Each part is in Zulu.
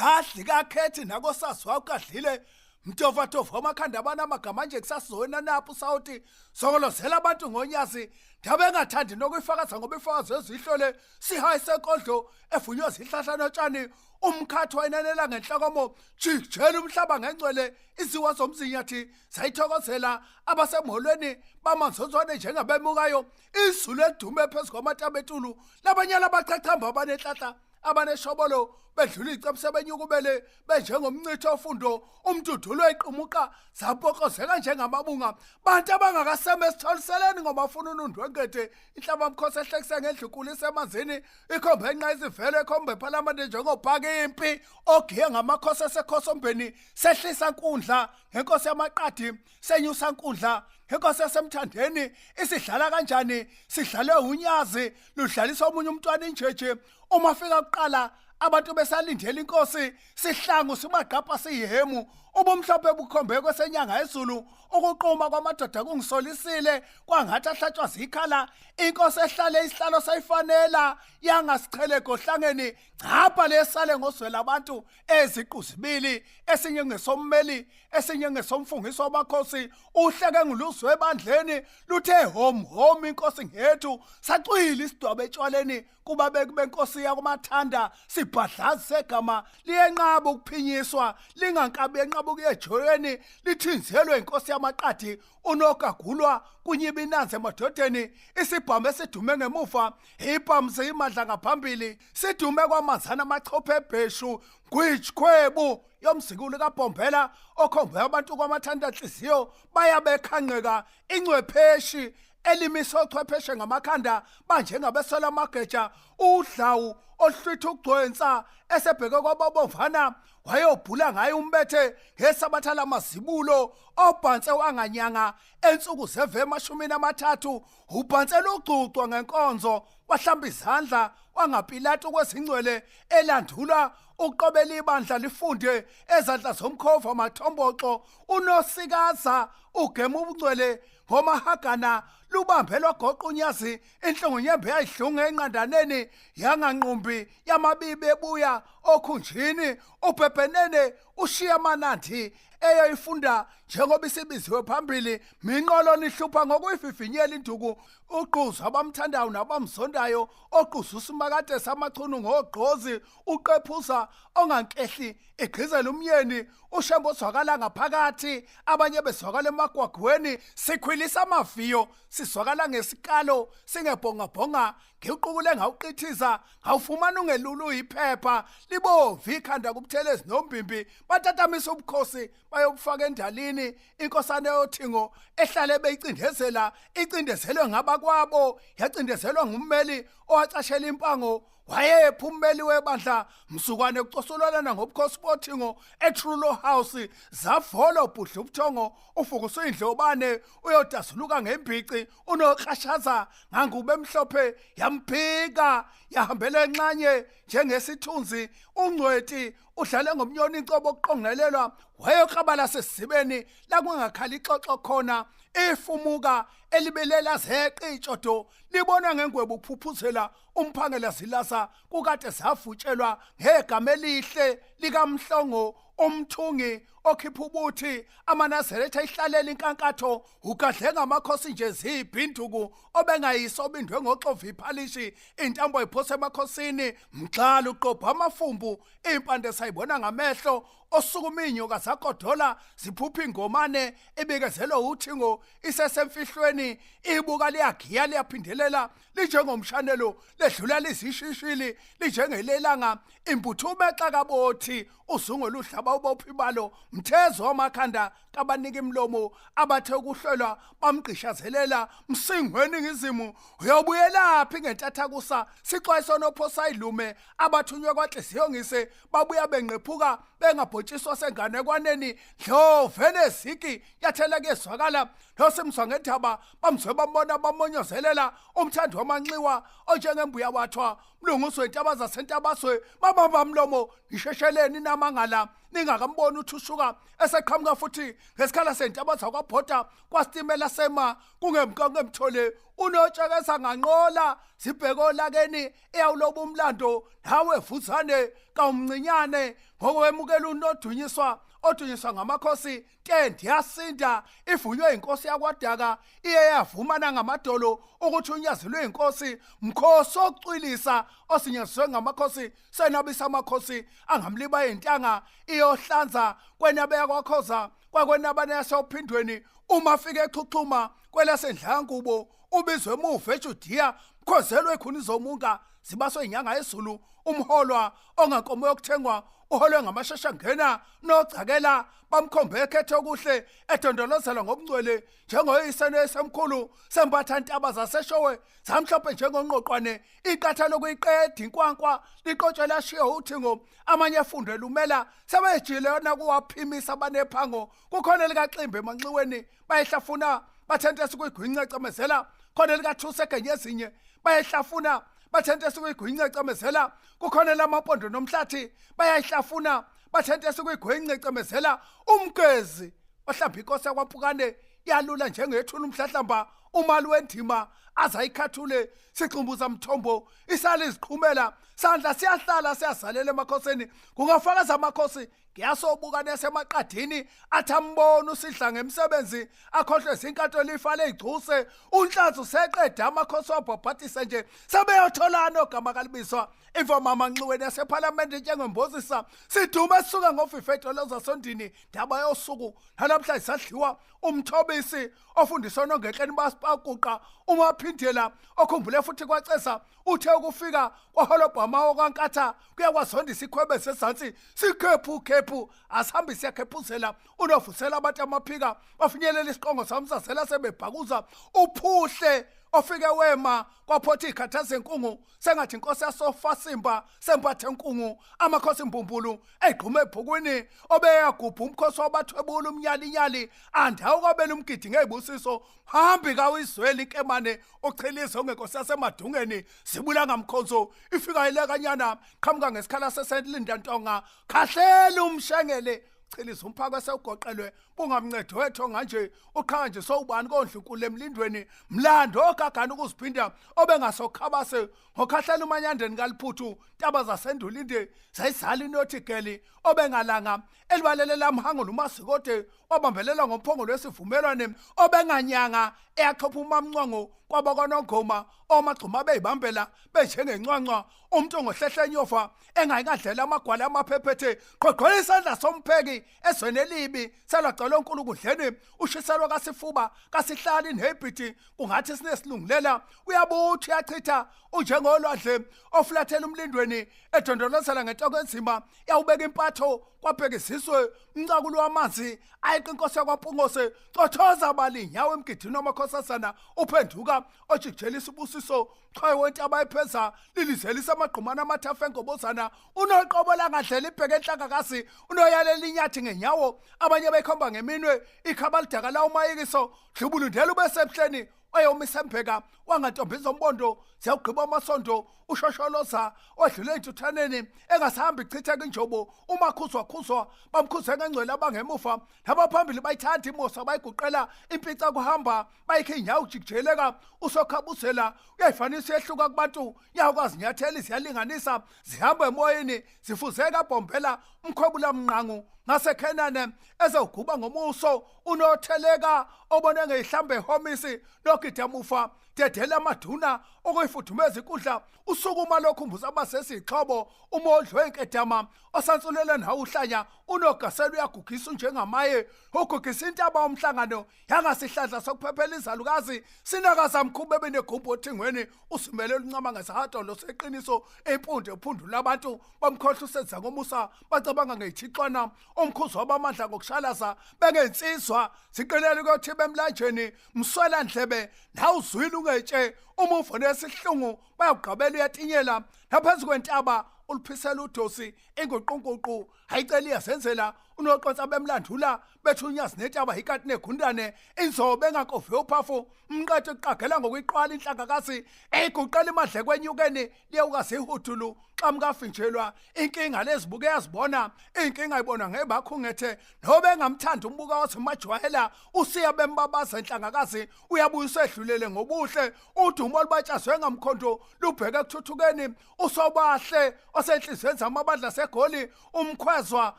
Gadli kakhethi nakosasi wakadlile mtofatofa amakhanda abana amagama nje kusasizona napho sawuthi sokolozela abantu ngonyazi ndabe engathandi nokuyifakaza ngoba ifakazo ezihlole sihayi senkodlo evunywa zihlahla notshani umkhathi wayinanela ngenhlakomo jikjela umhlaba ngengcwele iziwa zomzinyathi sayithokozela abasemholweni bamanzonzwane njengabemukayo izulu edume phezu kwamathabetulu labanyala abachachamba abanenhlahla abaneshobolo bedlula icebise benyukubele benjengomncitho ofundo umdudulo eqhumuqa zapokozeka njengamabunga bantu abangakaseme esitholiseleni ngoba afuna unundwengede inhlaba mkhosi ehlekise ngendlukulu esemanzini ikhombe enqa izivelo ekhombe ephalamende njengobhaka impi ogiye ngamakhosi esekhosombeni sehlisa nkundla ngenkosi yamaqadi senyusa nkundla ngenkosi yasemthandeni isidlala kanjani sidlale unyazi ludlalisa omunye umntwana injeje uma fika kuqala abantu besalindela inkosi sihlangu simagqapha siyihemu ubumhlophe bukhombe kwesenyanga ezulu ukuqhuma kwamadoda kungisolisile kwangathi ahlatshwa zikhala inkosi ehlale isihlalo sayifanela yangasichele gohlangeni chapha lesale ngoswela abantu eziquzibili esinye ngesommeli esinye ngesomfungiso wamakhosi uhleke nguluzwe ebandleni luthe hom inkosi ngethu sacwila isidwabe etshwaleni kuba benkosi yakumathanda sibhadlazi segama liyenqaba ukuphinyiswa lingankabi yenqaba ukuyejoyeni lithinzelwe inkosi yamaqadi unokagulwa kunyiba inanzi emadodeni isibhamu esidume ngemuva ibhamu siyimadla ngaphambili sidume kwamanzana amachophe ebheshu gwijkhwebu yomzikulu kabhombela okhombe abantu kwamathanda nhliziyo bayabekhanqeka ingcwepheshi elimiso ochwepheshe ngamakhanda banjengabesela amageja udlawu ohlwitha ukugcwensa esebheke kwababomvana wayobhula ngaye umbethe ngesabatha lamazibulo obhanse wanganyanga ensuku zeve 30 ubhansela ugcucwa ngenkonzo wahlamba izandla wangaPilato kwezingcwele elandula uqobela ibandla lifunde ezandla zomkhova mathomboxo unosikaza ugema ubungcwele ngomahagana lubambelwa goqunyazi inhlongonyembe yayihlunga enqandaneni yanganqumbi yamabibi ebuya okhunjini ubhebhenene ushiya mananthi eyayifunda njengoba isibiziwe phambili minqolo nihlupha ngokuyivivinyela induku uqhuzu abamthandayo nabamzondayo oqhuzu usimakade samachunu ngogqozi uqephuza ongankehli egqizela umyeni ushembo ozwakala ngaphakathi abanye bezwakala emagwagweni sikhwilisa amaviyo sizwakala ngesikalo singebhongabhonga ngiuqukule ngawuqithiza ngawufumana ungelulu iphepha libovu ikhanda kubuthelezi nombimbi batatamisa ubukhosi bayobufaka endalini inkosana yothingo ehlale beyicindezela icindezelwe ngabakwabo yacindezelwa ngummeli owacashela impango wayepha ummeli webandla msukwane kucosolelana ngobukhosi bothingo eTrulo House zavolo ubhudla ubuthongo ufukusa indlobane uyodasuluka ngembhici unokrashaza ngangube emhlophe yamphika yahambela enxanye njengesithunzi ungcweti udlale ngomnyoni incobo oqongelelwa wayokrabala sesibeni la kungakhali ixoxo khona ifumuka elibelela zeqe itshodo libona ngengwebo ukuphuphuzela umphangela zilasa kukade zavutshelwa ngegama elihle likamhlongo umthungi okhipha ubuthi amanazaretha ihlalela inkankatho ugadlenga amakhosi nje zibhinduku obengayiso obindwe ngoxova iphalishi intambo iphose emakhosini mxhala uqopha amafumbu impande sayibona ngamehlo osukuma inyoka zagodola ziphupha ingomane ebikezelwe uthingo isesemfihlweni ibuka liyagiya liyaphindelela lijengomshanelo ledlula lizishishili lijengelelanga imputhume exakabothi uzungu luhlaba ubophibalo mthezo wamakhanda kabaniki imlomo abathe ukuhlelwa bamqishazelela msingweni ngizimu uyobuyelaphi ngentathakusa sixwayiso nophosayilume abathunywe kwanhliziyo ngise babuya benqephuka bengabhotshiswa senganekwaneni dlovene ziki yathela kezwakala nosimzwa ngendaba bamzwe bambona bamonyozelela umthando wamanxiwa onjengembuya wathwa mlunguswe intaba zasentabaswe babamba mlomo ishesheleni namangala ningakamboni uthushuka eseqhamuka futhi ngesikhala sentaba zakwaBhoda kwasitimela sema kungemthole unotshekeza nganqola sibheko lakeni eyawuloba umlando nawe vuzane kawumncinyane ngokwemukela unodunyiswa odunyiswa ngamakhosi tendi yasinda ivunywe inkosi yakwaDaka iye yavumana ngamadolo ukuthi unyazelwe inkosi mkhosi okucwilisa osinyazwe ngamakhosi senabisa amakhosi angamliba intanga iyohlanza kwenabe yakwakhoza kwakwenabane yasophindweni uma fike echuchuma kwelasedlangubo ubizwe emuva eJudiya mkhozelwe khona izomunga zibaswe inyanga yezulu umholwa ongankomo yokuthengwa uholwe ngamashasha ngena nocakela bamkhombe ekhethe okuhle edondolozela ngobungcwele njengoyisene esemkhulu sembatha intaba zaseshowe zamhlophe njengonqoqwane iqatha lokuyiqeda inkwankwa liqotshwe lashiya uthingo amanye afunde lumela sebejile yona kuwaphimisa abanephango kukhona likaXimbe emanxiweni bayihlafuna bathentesa ukuyigwinca ecamezela khona likaThuse egenyezinye bayihlafuna bathentesa ukuyigwinca ecamezela kukhona lamampondo nomhlathi bayayihlafuna bathentesa ukuyigwinca ecamezela umgezi ohlamba inkosi yakwaMpukane yalula njengethuna umhlahlamba umali wendima azayikhathule sixumbuza mthombo isala iziqhumela sandla siyahlala siyazalela emakhosini kungafakaza amakhosi ngiyasobuka nesemaqadini athambona usidla ngemsebenzi akhohlwe zinkantolo ifale igcuse unhlanzu seqeda amakhosi wabhabhatisa nje sebeyotholana ogama kalibiswa imvama amanxiweni yaseParliament njengembozisa sidume esisuka ngofifetho lozasondini ndaba yosuku nalamhla isadliwa umthobisi ofundiswa nongehleni basipaquqa umaphindela okhumbule futhi kwacesa uthe ukufika kwaholobhama okwankatha kuyakwazondisa ikhwebe sesantsi sikhephu asihambi siyakhephuzela unovusela abantu amaphika bafinyelela isiqongo samsasela sebebhakuza uphuhle ofike wema kwaphotha ikhathaze enkungu sengathi inkosi yasofasimba sempathe enkungu amakhosi imbumbulu egqume ebhukwini obeyagubha umkhosi wabathwebula umnyalinyali andawo kwabela umgidi ngezibusiso hambi kawizweli inkemane ochilizo ngenkosi yasemadungeni zibula ngamkhonzo ifika ilekanyana qhamuka ngesikhala sesenlinda ntonga khahlela umshengele chiliza umphako esewugoqelwe bungamncede wethu nganje uqhaka nje sowubani kodlunkulu emlindweni mlando ogagana ukuziphinda obengasokhabase ngokhahlela umanyandeni kaliphuthu taba zasendulinde zayizala inothi geli obengalanga elibalele lamhango lumasikode wabambelela ngomphongo lwesivumelwane obenganyanga eyachopha umamncwango kwabakonongoma omagxuma beyibambela benjengencwancwa umuntu ongohlehla enyofa engayikadlela amagwala amaphephethe qhoqhola isandla sompheki ezweni elibi selagcwala onkulu kudleni ushiselwa kasifuba kasihlali nebhiti kungathi sinesilungulela uyabuthi uyachitha unjengolwadle ofulathela umlindweni edondolozela ngentoko enzima yawubeka impatho kwabhekisiswe umcakulo wamanzi ayiqa inkosi yakwaMpungose cothoza abalinyawo emgidini wamakhosazana uphenduka ojijelisa ubusiso chaye wentaba epheza lilizelisa amagqumana amathafu engobozana unoqobo langadlela ibheke enhlakakazi unoyalela inyathi ngenyawo abanye bekhomba ngeminwe ikhaba lidaka la umayikiso dlubulundela ubesebuhleni oyomisa embheka wangantombiza ombondo ziyawugqiba amasondo ushosholoza odlule entuthaneni engasahambi ichitheka injobo umakhuzwa bamkhuze ngengcwele abangemuva nabaphambili bayithanda imosa bayiguqela impica kuhamba bayikhe inyawo jikijeleka usokhabuzela uyayifanisa yehluka kubantu yakwazi nyatheli ziyalinganisa zihamba emoyeni zifuzeka bombela umkhwebula mnqangu ngasekhenane ezawuguba ngomuso unotheleka obone ngehlambe homisi nogidamufa dedela amaduna okuyifudumeza ikudla usukuma lokhumbuza abasesixhobo umodlo enkedama osansulela nawo uhlanya unogasela uyagugisa njengamaye ugugisa intaba omhlangano yangasihladla sokuphephela izalukazi sinakaza mkhube benegumbu othingweni usimelela uncama ngesahadolo seqiniso empunde uphundula abantu bamkhohla usenza ngomusa bacabanga ngeyithixwana omkhuzo wabamandla ngokushalaza bengensizwa ziqelele ukuthi bemlanjeni mswela ndlebe nawuzwile ungetshe umuvo nesihlungu bayagqabela uyatinyela naphezu kwentaba uliphisela udosi inguqunququ hayicela iyazenzela unoqonsa bemlandula bethunyazi netaba ikati negundane inzobe engakovi uphafu umqathe uqagela ngokuyiqwala inhlangakazi eyiguqela imadle kwenyukeni liyawukazi ihudulu xa mkafinjelwa inkinga lezibuke yazibona inkinga ayibona ngebakhungethe nobe engamthanda umbuka wathi majwayela usiya bembabaza enhlangakazi uyabuya usedlulele ngobuhle udumo olubatshazwe ngamkhonto lubheke ekuthuthukeni usobahle osenhlizweni zamabandla segoli umkhwezwa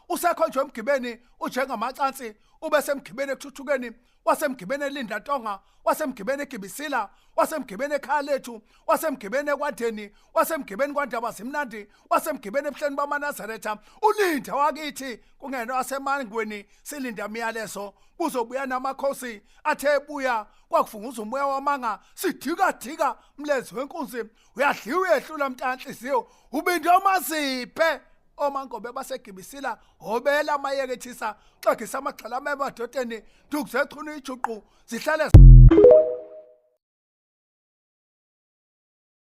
usekhonjwe emgibeni ujengamacansi ube semgibeni ekuthuthukeni wasemgibeni eLinda Ntonga wasemgibeni eGibisila wasemgibeni ekhaya lethu wasemgibeni ekwadeni wasemgibeni kwaNdaba Zimnandi wasemgibeni ebuhleni bamaNazaretha uLinda wakithi kungena wasemangweni silinda imiyalezo kuzobuya namakhosi athe ebuya kwakufunguza umoya wamanga sidika mlezi wenkunzi uyadliwa uyehlula mntanhliziyo ubinde omaziphe omangobe basegibisila hobela amayekethisa xagisa amagxala amadodeni ndukuzechuna ijuqu zihlale